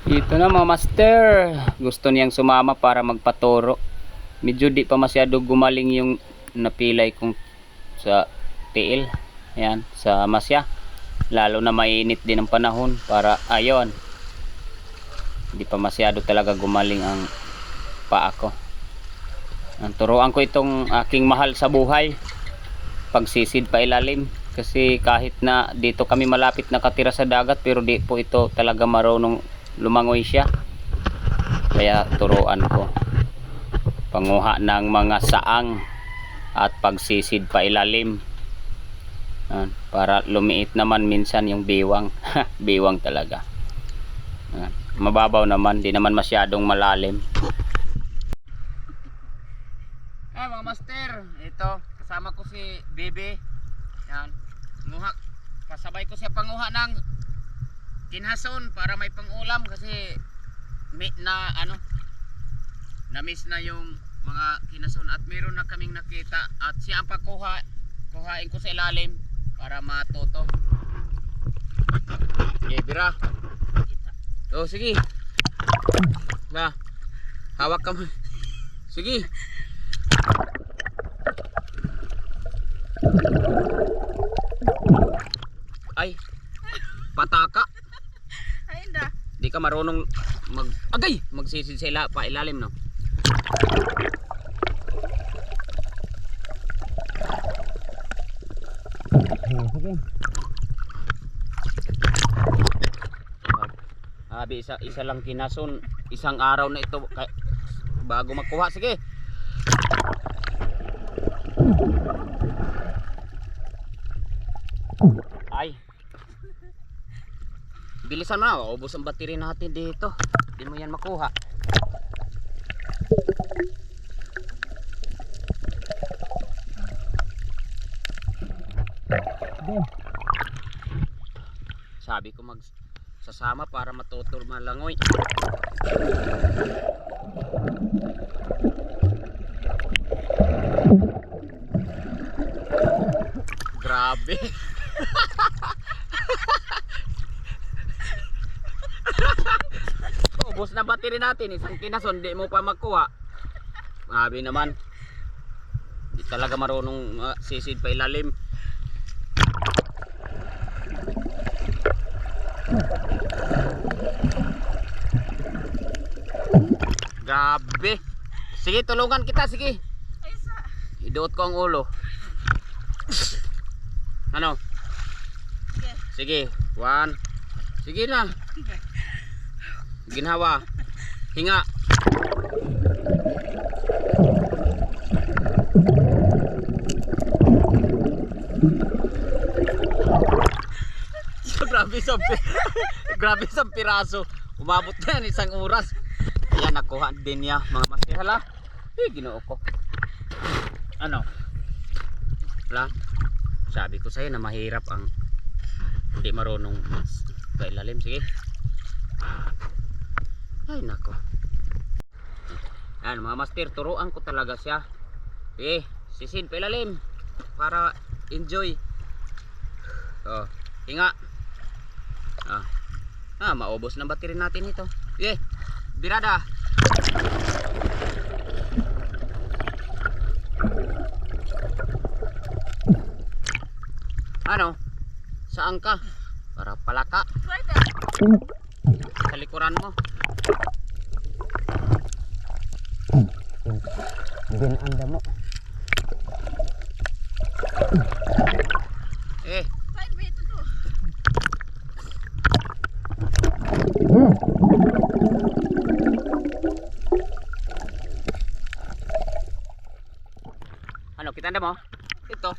Ito na mga master, gusto niyang sumama para magpaturo. Medyo di pa masyado gumaling yung napilay kong sa tiil. Ayan, sa masya. Lalo na mainit din ang panahon para ayon. Hindi pa masyado talaga gumaling ang paa ko. Turuan ko itong aking mahal sa buhay. Pagsisid pa ilalim. Kasi kahit na dito kami malapit nakatira sa dagat, pero di po ito talaga marunong lumangoy siya. Kaya turuan ko panguha ng mga saang at pagsisid pa ilalim para lumiit naman minsan yung biwang. Biwang talaga. Mababaw naman, di naman masyadong malalim. Mga master, ito kasama ko si Bebe. Yan, nguha, kasabay ko siya panguha ng kinhason para may pangulam kasi na-miss na yung mga kinason at meron na kaming nakita at siya ang kuhain ko sa ilalim para matuto. Sige, bira. Oh, sige. Na. Hawak ka mo. Sige. Ay. Pataka. Ay, hindi. Di ka marunong magsisid sa pa ilalim, no? Sige. Abi, isa lang kinason, isang araw na ito bago makuha. Sige. Ay. Bilisan mo na, ubos ang battery natin dito. Hindi mo yan makuha. Sabi ko magsasama para matutur malangoy. Grabe. Ubos na battery natin, isang kinason di mo pa makuha. Grabe naman. Di talaga marunong sisid pa ilalim. Grabe. Sige, tulungan kita, sige. Iduot ko ang ulo. Ano? Sige, one. Sige na. Ginhawa. Hinga. Grabe sa piraso. Umabot na yan isang oras. Ayan, nakuha din niya mga master. Hala. Ginoo ko. Ano? Wala. Sabi ko sa'yo na mahirap ang hindi marunong kailalim. Sige. Ay nako. Yan mga master, turuan ko talaga siya. Sisid pa ilalim para enjoy. Oh, hinga. Maubos na battery natin ito. Birada. Ano? Saan ka? Para palaka. Sa likuran mo. Ginanda mo. Ano, kita anda mo? Ito.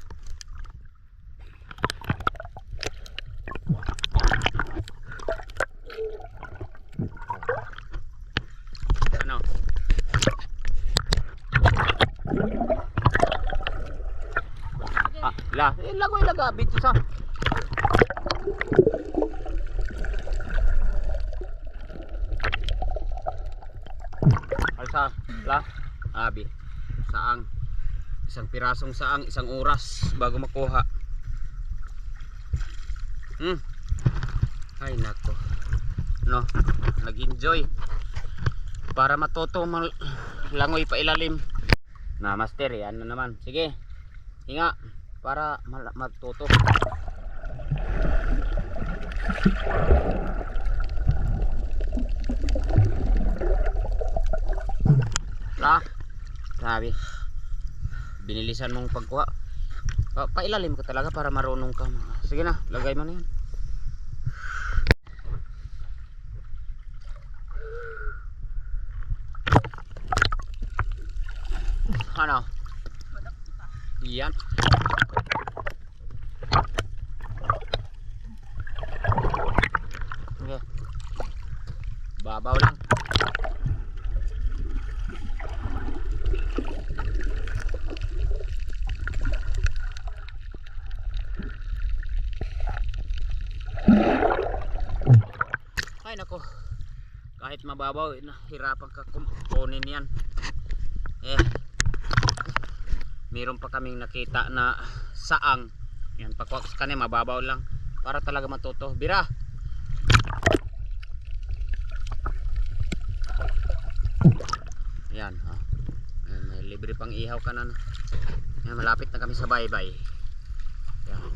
Ano? Lagoy laga bito sa. Alsa, abi. Saang. Isang pirasong saang, isang oras bago makuha. Ay nako. no, nag-enjoy para matuto langoy pa ilalim na master. Yan na naman, sige hinga para matuto. Grabe, binilisan mong pagkuha. Pailalim ko talaga para marunong ka. Sige na, lagay mo na yan. Ano? Yan. Okay. Babaw lang. Ay nako, kahit mababaw, hirapan ka kunin yan. Meron pa kaming nakita na saang. Yan, pakuha sa kanya, mababaw lang para talaga matuto. Bira. Yan, yan, may libre pang ihaw ka na. Yan, malapit na kami sa baybay. Yan.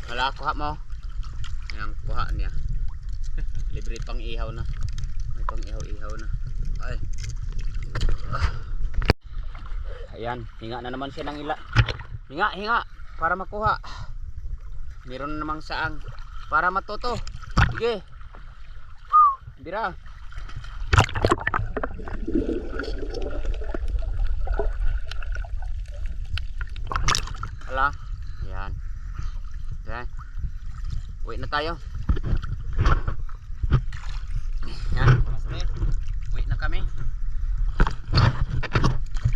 Hala, kuha mo. Yan, kuha niya. Libre pang ihaw na. May pang ihaw na. Ay. Ayan, hinga na naman siya ng ila. Hinga para makuha. Meron na namang saang para matuto. Sige. Bira. Hala. Yan. Yan. Uwi na tayo. Yan, master. Uwi na kami.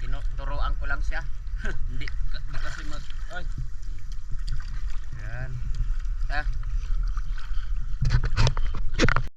Tinuturoan ko lang siya. Hindi kasi ay. Yan.